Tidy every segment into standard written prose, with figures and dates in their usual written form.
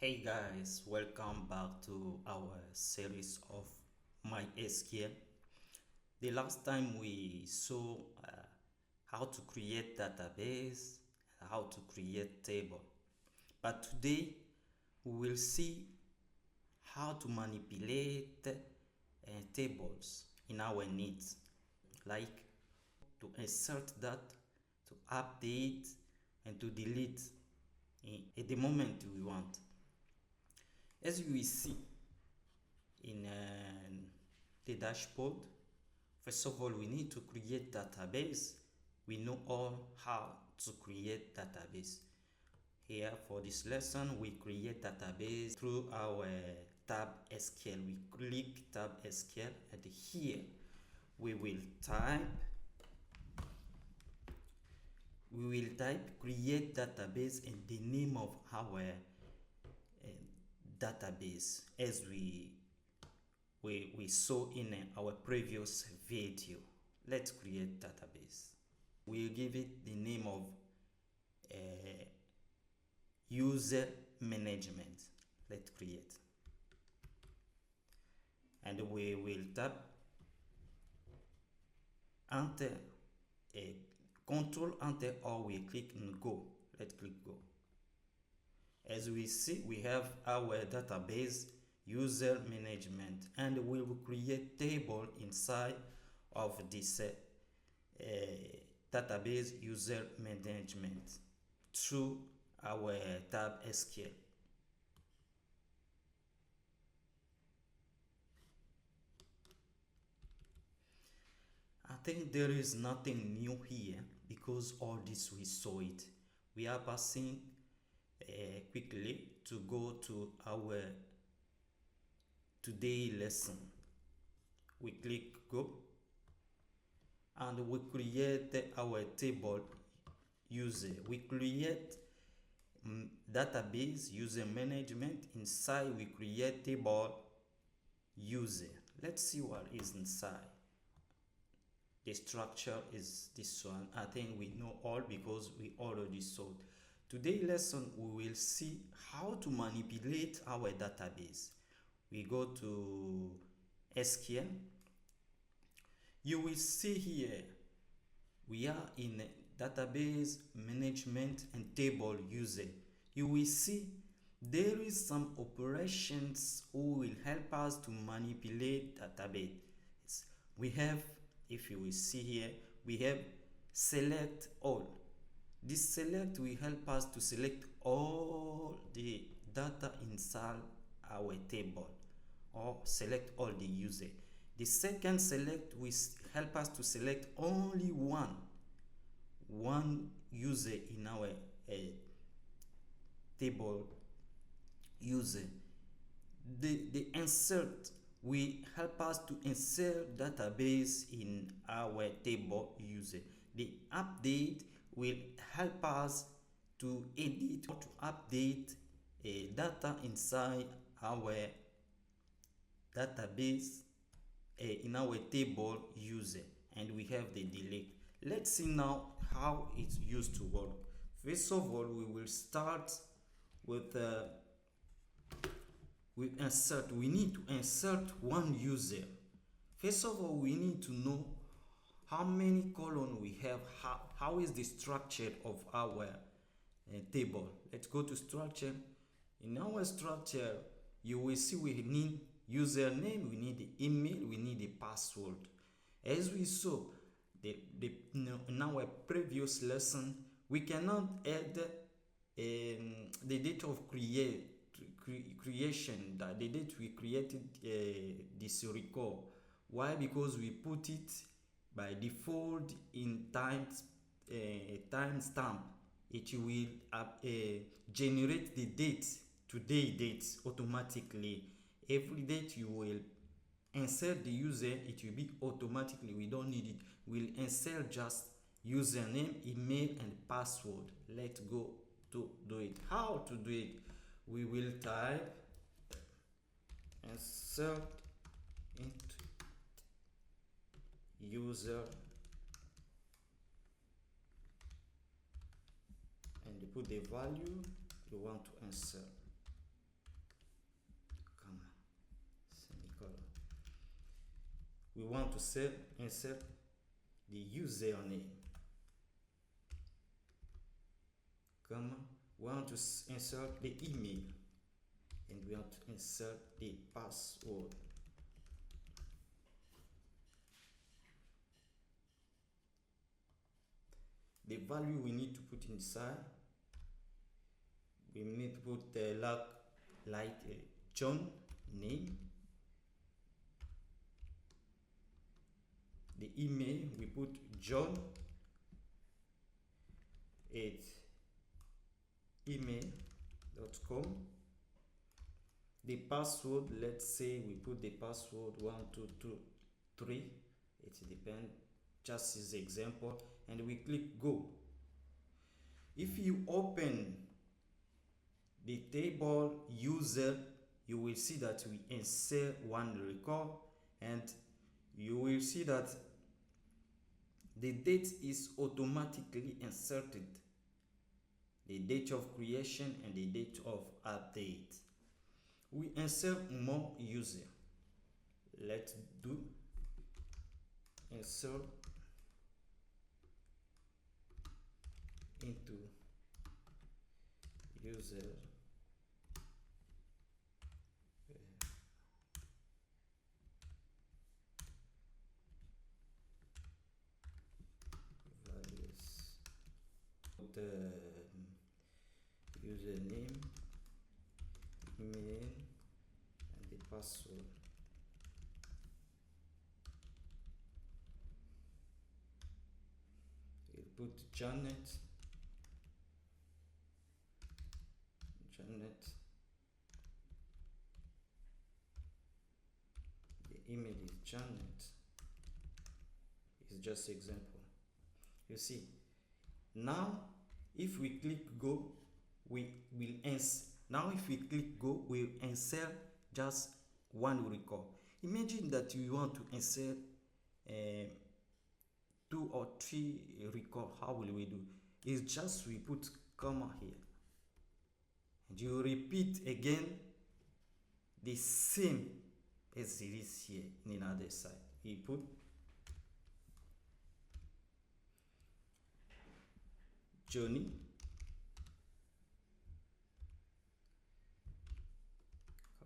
Hey guys, welcome back to our series of MySQL. The last time we saw how to create database, how to create table. But today we will see how to manipulate tables in our needs, like to insert that, to update, and to delete at the moment we want. As you will see in the dashboard, first of all, we need to create database. We know all how to create database. Here for this lesson, we create database through our tab SQL. We click tab SQL and here we will type create database and the name of our database as we saw in our previous video. Let's create database. We'll give it the name of user management. Let's create, and we will tap enter, control enter, or we click on go. Let's click go. As we see, we have our database user management, and we will create table inside of this database user management through our tab SQL. I think there is nothing new here because all this we saw it. We are passing quickly to go to our today lesson. We click go and we create our table user. We create database user management. Inside we create table user. Let's see what is inside. The structure is this one. I think we know all because we already saw it. Today's lesson we will see how to manipulate our database. We go to SQL. You will see here we are in database management and table user. You will see there is some operations who will help us to manipulate database. We have, if you will see here, we have select all. This select will help us to select all the data inside our table or select all the user. The second select will help us to select only one user in our table user. The insert will help us to insert database in our table user. The update will help us to edit or to update data inside our database in our table user, and we have the delete. Let's see now how it's used to work. First of all, we will start with insert. We need to insert one user. First of all, we need to know how many columns we have, how is the structure of our table. Let's go to structure. In our structure, you will see we need username, we need the email, we need the password. As we saw in our previous lesson, we cannot add the date of creation, the date we created this record. Why? Because we put it by default in timestamp. It will generate the date, today date, automatically. Every date you will insert the user, it will be automatically. We don't need it. We'll insert just username, email, and password. Let's go to do it. How to do it? We will type insert into user and put the value you want to insert. we want to insert the username, comma, we want to insert the email, and we want to insert the password. The value we need to put inside, we need to put like John name. The email we put John at email.com. The password, let's say we put the password 1223. It depends, just as example, and we click go. If you open the table user, you will see that we insert one record, and you will see that the date is automatically inserted, the date of creation and the date of update. We insert more user. Let's do insert into user values, the username, email, and the password. We put Janet, the email is Janet. It's just example. You see, now if we click go, we will insert. Now if we click go, we'll insert just one record. Imagine that you want to insert 2 or 3 record. How will we do? It's just we put comma here, and you repeat again the same as it is here in another side. We put Johnny,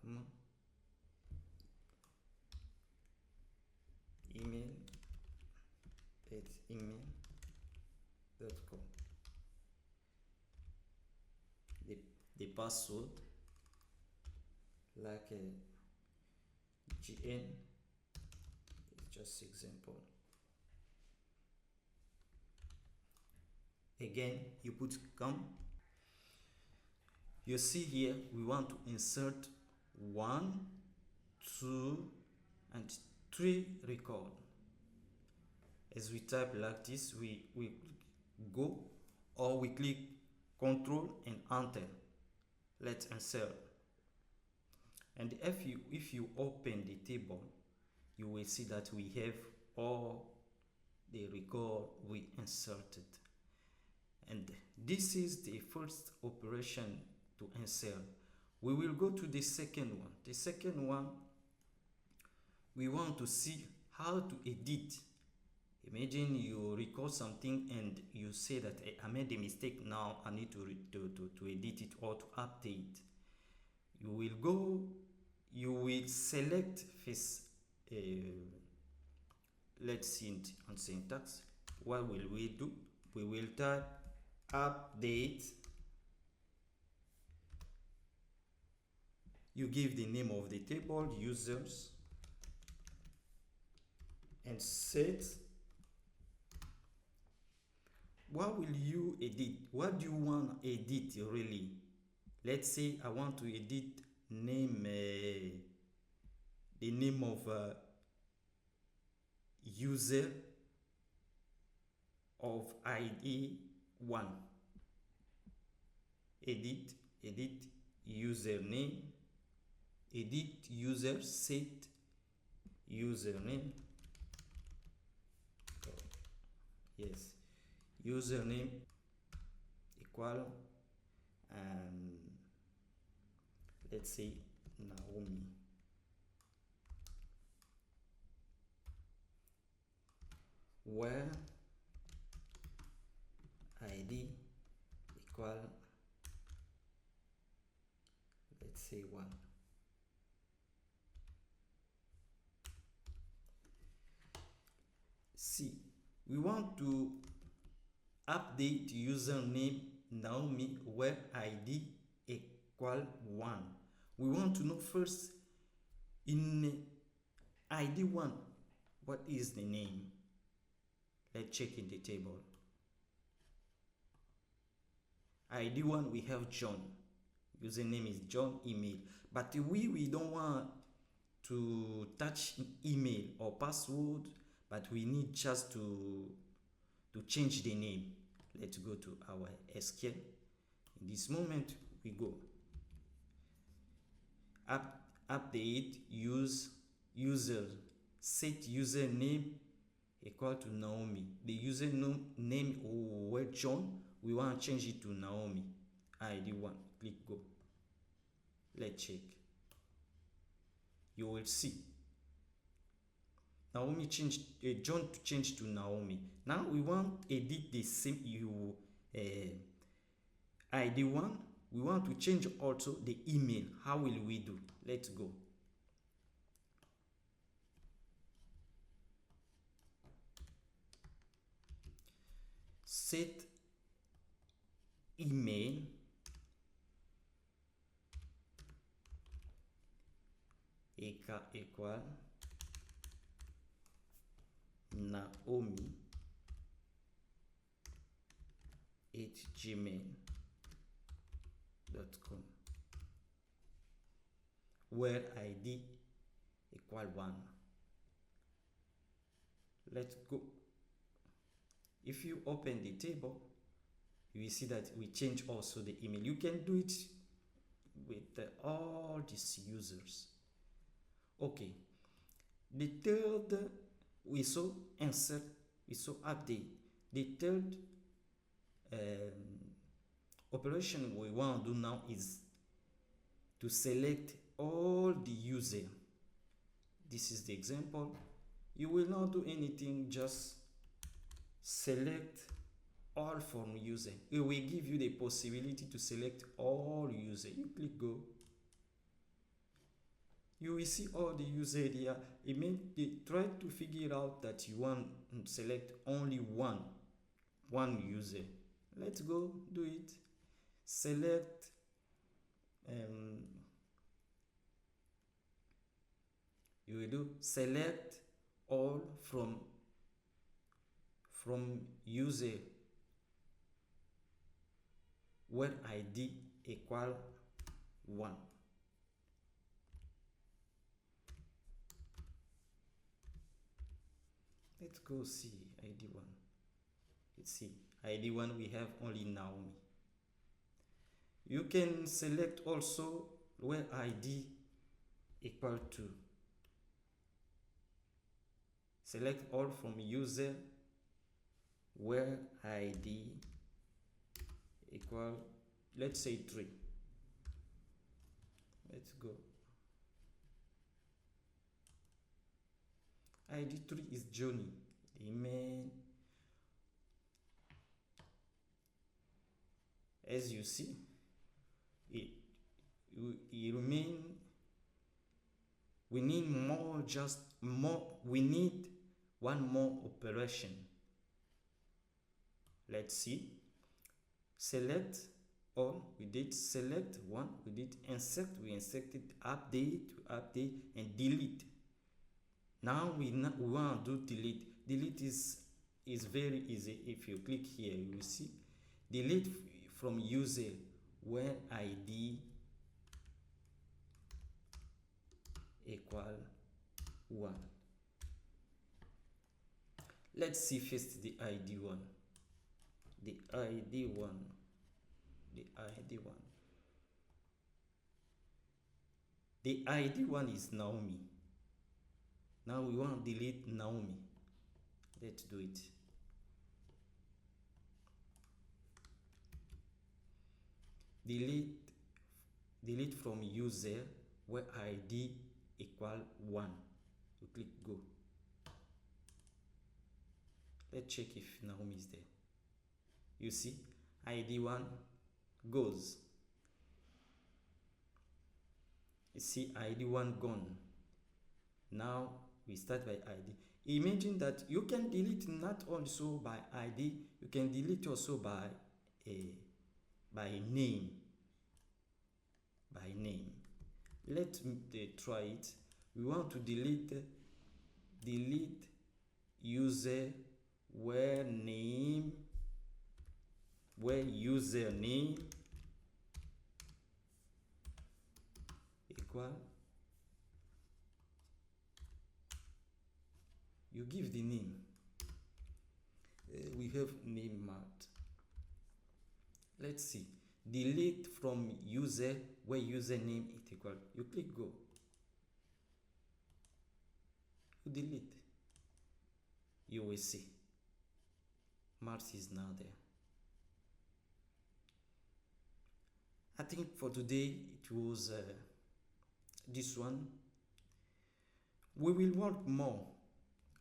comma, email at email.com. The password like a GN, it's just example. Again, you put come. You see here we want to insert 1, 2, and 3 record. As we type like this, we go, or we click Ctrl and Enter. Let's insert. And if you open the table, you will see that we have all the record we inserted. And this is the first operation to insert. We will go to the second one. The second one, we want to see how to edit. Imagine you record something and you say that I made a mistake, now I need to edit it or to update. You will go, you will select first, let's see on syntax. What will we do? We will type update. You give the name of the table, users, and set. What will you edit? What do you want to edit really? Let's say I want to edit name, the name of user of ID 1. Edit username, edit user, set username. Yes, username equal, let's say Naomi. where id equal, let's say 1. See, we want to update username Naomi where id equal 1. We want to know first in id 1 what is the name. Let's check in the table. id 1 we have John, username is John, email, but we don't want to touch email or password, but we need just to change the name. Let's go to our SQL. In this moment we go update user set username equal to Naomi. The username were John, we want to change it to Naomi. id 1, click go. Let's check. You will see Naomi changed, John to change to Naomi. Now we want to edit the same id 1. We want to change also the email. How will we do? Let's go. Set email equal naomi@gmail.com where id equal 1. Let's go. If you open the table, you will see that we change also the email. You can do it with all these users. Okay, the third, we saw insert, we saw update. The third operation we want to do now is to select all the user. This is the example. You will not do anything, just select all from user. It will give you the possibility to select all user. You click go. You will see all the user here. It means they try to figure out that you want to select only one user. Let's go do it. Select you will do select all from user where id equal 1. Let's go see id 1. Let's see id 1 we have only Naomi. You can select also where id equal 2. Select all from user where id equal, let's say 3. Let's go. id 3 is Johnny. Amen. As you see, it remain. We need more, just more. We need one more operation. Let's see. Select all. We did select 1. We did insert. We inserted update, and delete. Now we want to do delete. Delete is very easy. If you click here, you will see delete from user where id equal 1. Let's see first the id 1. The id 1. The id 1. The id 1 is Naomi. Now we want to delete Naomi. Let's do it. Delete from user where id equal 1. You click go. Let's check if Naomi is there. You see, ID1 goes. You see, ID1 gone. Now we start by ID. Imagine that you can delete not also by ID, you can delete also by name. By name. Let's try it. We want to delete user where username equal, you give the name. We have name marked. Let's see. Delete from user where username is equal. You click go. You delete. You will see. Mars is now there. I think for today it was this one. We will work more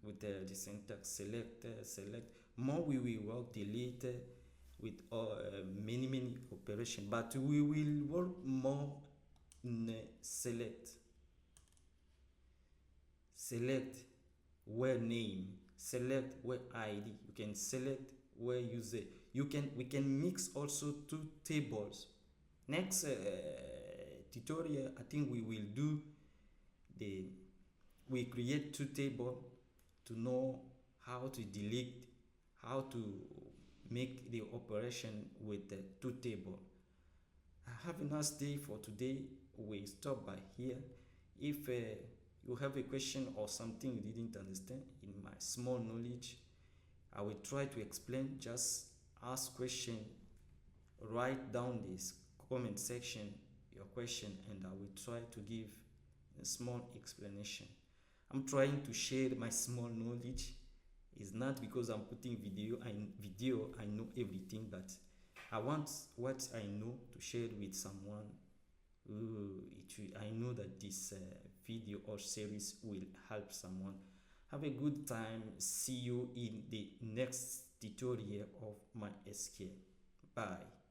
with the syntax select. More we will work delete with many operations, but we will work more in select where name, select where ID. You can select where user. We can mix also two tables. Next tutorial, I think we will do we create two tables to know how to delete, how to make the operation with the two tables. Have a nice day. For today we stop by here. If you have a question or something you didn't understand in my small knowledge, I will try to explain. Just ask question, write down this comment section your question, and I will try to give a small explanation. I'm trying to share my small knowledge. It's not because I'm putting video I know everything, but I want what I know to share with someone. I know that this video or series will help someone. Have a good time. See you in the next tutorial of MySQL. Bye.